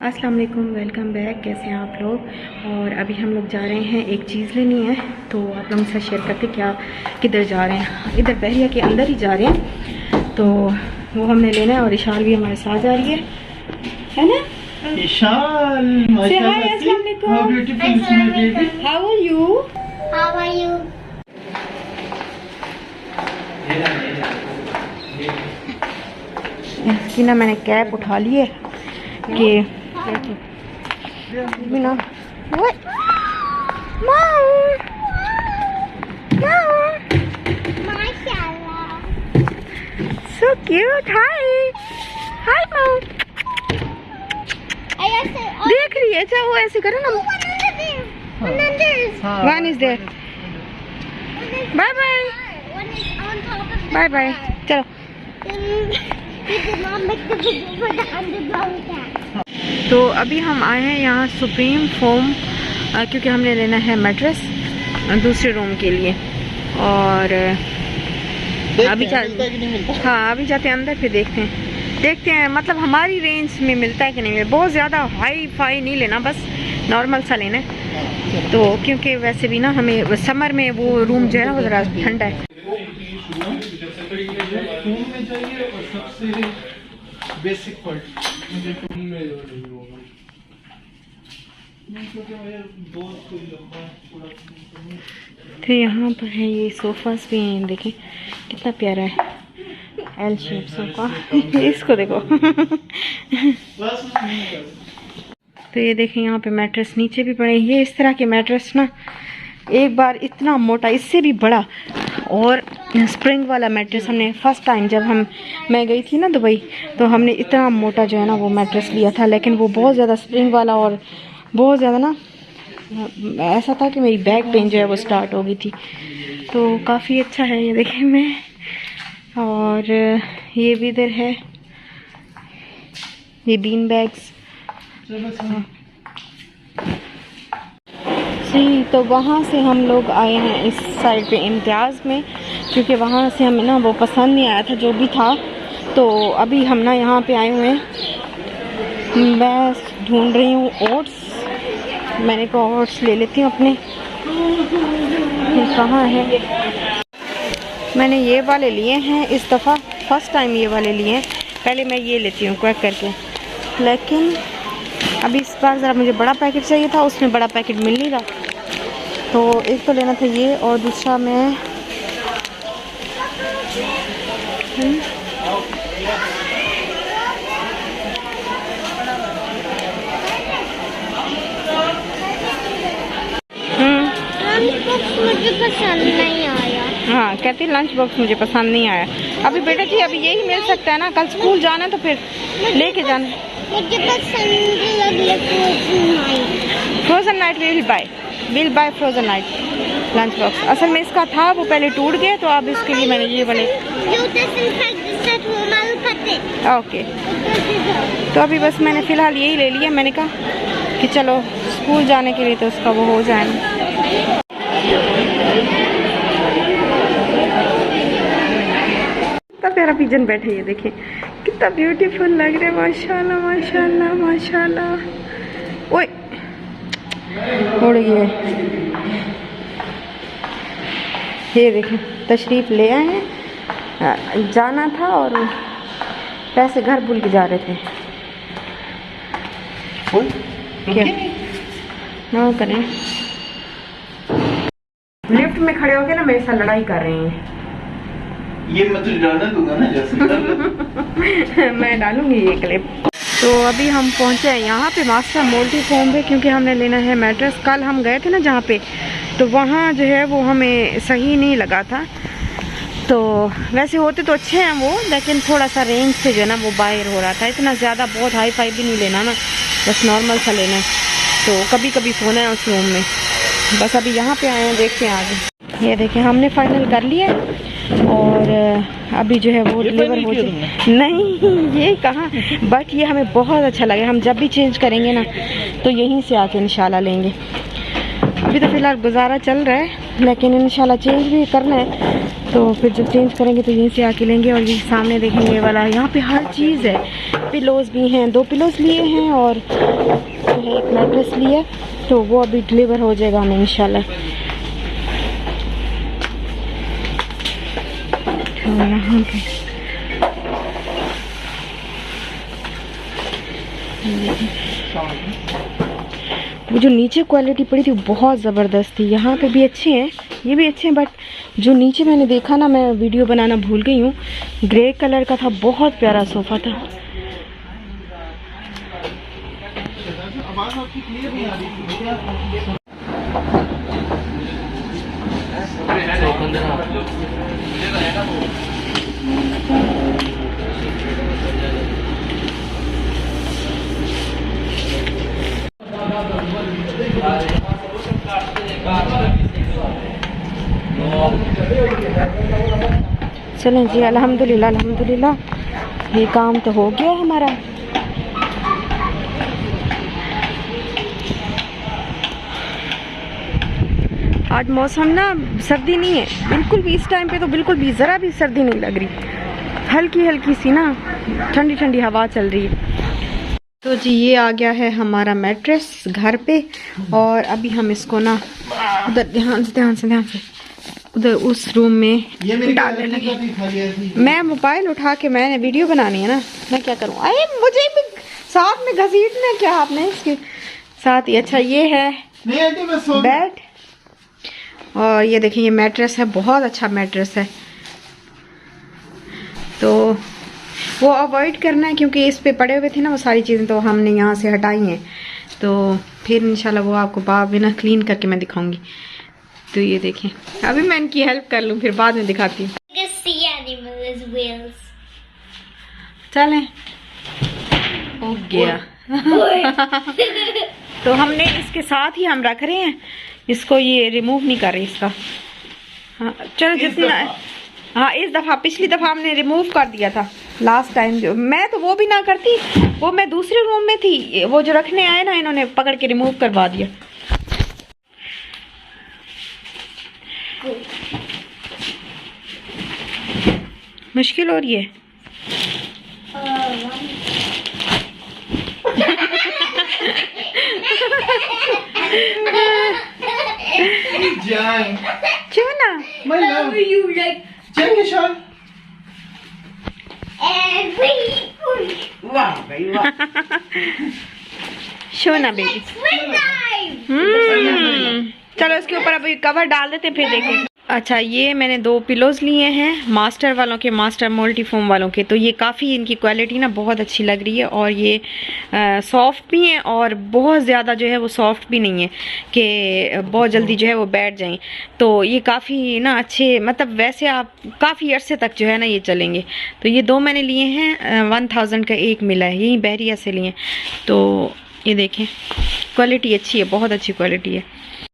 अस्सलाम वालेकुम, welcome back. कैसे हैं आप लोग। और अभी हम लोग जा रहे हैं, एक चीज़ लेनी है, तो आप लोगों से शेयर करते क्या किधर जा रहे हैं। इधर बहरिया के अंदर ही जा रहे हैं, तो वो हमने लेना है। और इशाल भी हमारे साथ जा रही है ना। Ishal, how are you? इसकी ना मैंने कैप उठा ली है कि बिना so cute. Hi mom. देख रही है? अच्छा वो ऐसे करो ना। One is there. Bye bye. Bye bye. चलो। तो अभी हम आए हैं यहाँ सुप्रीम फोम, क्योंकि हमने लेना है मैट्रेस दूसरे रूम के लिए। और अभी अभी जाते हैं अंदर, फिर देखते हैं मतलब हमारी रेंज में मिलता है कि नहीं। बहुत ज़्यादा हाई फाई नहीं लेना, बस नॉर्मल सा लेना है। तो क्योंकि वैसे भी ना हमें समर में वो रूम जो है ना वो ज़रा ठंडा है। बेसिक तो यहाँ पर है ये सोफास भी हैं, देखें कितना प्यारा है, एल शेप सोफा। इसको देखो। तो ये देखें यहाँ पे मैट्रेस नीचे भी पड़े। ये इस तरह के मैट्रेस ना एक बार इतना मोटा, इससे भी बड़ा और स्प्रिंग वाला मैट्रेस हमने फर्स्ट टाइम जब मैं गई थी ना दुबई, तो हमने इतना मोटा जो है ना वो मैट्रेस लिया था। लेकिन वो बहुत ज़्यादा स्प्रिंग वाला और बहुत ज़्यादा ना ऐसा था कि मेरी बैक पेन जो है वो स्टार्ट हो गई थी। तो काफ़ी अच्छा है ये देखें मैं। और ये भी इधर है, ये बीन बैग्स। जी, तो वहाँ से हम लोग आए हैं इस साइड पे इम्तियाज़ में, क्योंकि वहाँ से हमें ना वो पसंद नहीं आया था जो भी था। तो अभी हम ना यहाँ पे आए हुए हैं। मैं ढूंढ रही हूँ ओट्स। मैंने कहा ओट्स ले लेती हूँ अपने। कहाँ है? मैंने ये वाले लिए हैं इस दफ़ा, फर्स्ट टाइम ये वाले लिए हैं। पहले मैं ये लेती हूँ क्वैक करके, लेकिन अभी इस बार ज़रा मुझे बड़ा पैकेट चाहिए था, उसमें बड़ा पैकेट मिल नहीं रहा। तो एक तो लेना था ये, और दूसरा मैं मुझे पसंद नहीं आया। हाँ, कहती लंच बॉक्स मुझे पसंद नहीं आया। अभी बेटा जी अभी यही मिल सकता है ना, कल स्कूल जाना तो फिर लेके जाना। मुझे पसंद frozen night will buy frozen night lunch box. असल में इसका था, वो पहले टूट गया, तो अब इसके लिए मैंने ये वाले। ओके, तो अभी बस मैंने फ़िलहाल यही ले लिया। मैंने कहा कि चलो स्कूल जाने के लिए तो उसका वो हो जाए। कितना प्यारा पिजन बैठे, ये देखें कितना ब्यूटीफुल लग रहा है। माशाल्लाह माशाल्लाह माशाल्लाह। ओए उड़ गए। ये देखें तशरीफ़ ले आए हैं, जाना था और पैसे घर भूल के जा रहे थे। क्या ना करें, लिफ्ट में खड़े होके ना मेरे साथ लड़ाई कर रहे हैं। ये मैं तुझे डालने दूंगा ना जैसे। मैं डालूंगी ये क्लिप। तो अभी हम पहुंचे हैं यहाँ पे मास्टर मोल्टी फॉर्म पे, क्योंकि हमने लेना है मैट्रेस। कल हम गए थे ना जहाँ पे, तो वहाँ जो है वो हमें सही नहीं लगा था। तो वैसे होते तो अच्छे हैं वो, लेकिन थोड़ा सा रेंज से जो है ना वो बाहर हो रहा था। इतना ज़्यादा बहुत हाई फाई भी नहीं लेना ना, बस नॉर्मल सा लेना है। तो कभी कभी सोना है उस रूम में। बस अभी यहाँ पे आए हैं, देखते हैं आगे। ये देखें हमने फाइनल कर लिया और अभी जो है वो डिलीवर हो जाए। नहीं ये कहाँ, बट ये हमें बहुत अच्छा लगा। हम जब भी चेंज करेंगे ना तो यहीं से आके इंशाल्लाह लेंगे। अभी तो फ़िलहाल गुजारा चल रहा है, लेकिन इंशाल्लाह चेंज भी करना है। तो फिर जब चेंज करेंगे तो यहीं से आके लेंगे। और ये सामने देखेंगे वाला, यहाँ पे हर चीज़ है। पिलोज़ भी हैं, 2 पिलोज़ लिए हैं और जो है एक मैट्रेस लिया, तो वो अभी डिलीवर हो जाएगा हमें इंशाल्लाह। तो यहाँ पे वो जो नीचे क्वालिटी पड़ी थी बहुत ज़बरदस्त थी। यहाँ पे भी अच्छे हैं, ये भी अच्छे हैं, बट जो नीचे मैंने देखा ना, मैं वीडियो बनाना भूल गई हूँ, ग्रे कलर का था, बहुत प्यारा सोफ़ा था। चलें जी, अल्हम्दुलिल्लाह अल्हम्दुलिल्लाह, ये काम तो हो गया हमारा। आज मौसम ना सर्दी नहीं है बिल्कुल भी, इस टाइम पे तो बिल्कुल भी ज़रा भी सर्दी नहीं लग रही, हल्की हल्की सी ना ठंडी ठंडी हवा चल रही है। तो जी ये आ गया है हमारा मैट्रेस घर पे, और अभी हम इसको ना उधर ध्यान से उधर उस रूम में डालने लगे। मैं मोबाइल उठा के, मैंने वीडियो बनानी है ना, मैं क्या करूँ, अरे मुझे भी साथ में घसीटना क्या आपने इसके साथ ही। अच्छा ये है बेड, और ये देखिए ये मैट्रेस है, बहुत अच्छा मैट्रेस है। तो वो अवॉइड करना है क्योंकि इस पे पड़े हुए थे ना वो सारी चीज़ें, तो हमने यहाँ से हटाई हैं। तो फिर इंशाल्लाह वो आपको बिना क्लीन करके मैं दिखाऊंगी। तो ये देखें, अभी मैं इनकी हेल्प कर लूँ, फिर बाद में दिखाती हूँ। चलें, हो गया। तो हमने इसके साथ ही हम रख रहे हैं इसको, ये रिमूव नहीं कर रहे इसका। हाँ चलो जितना, हाँ इस दफ़ा, पिछली दफ़ा हमने रिमूव कर दिया था लास्ट टाइम, जो मैं तो वो भी ना करती, वो मैं दूसरे रूम में थी, वो जो रखने आए ना इन्होंने पकड़ के रिमूव करवा दिया। मुश्किल हो रही है। Chuna, My love. you like Check it, Sean. every Shona baby. चलो इसके ऊपर अभी कवर डाल देते फिर देखें। अच्छा ये मैंने 2 पिलोज लिए हैं मास्टर वालों के, मास्टर मल्टी फोम वालों के। तो ये काफ़ी इनकी क्वालिटी ना बहुत अच्छी लग रही है, और ये सॉफ्ट भी हैं और बहुत ज़्यादा जो है वो सॉफ्ट भी नहीं है कि बहुत जल्दी जो है वो बैठ जाएं। तो ये काफ़ी ना अच्छे, मतलब वैसे आप काफ़ी अरसे तक जो है ना ये चलेंगे। तो ये 2 मैंने लिए हैं, 1000 का एक मिला है, यही बहरिया से लिए। तो ये देखें क्वालिटी अच्छी है, बहुत अच्छी क्वालिटी है।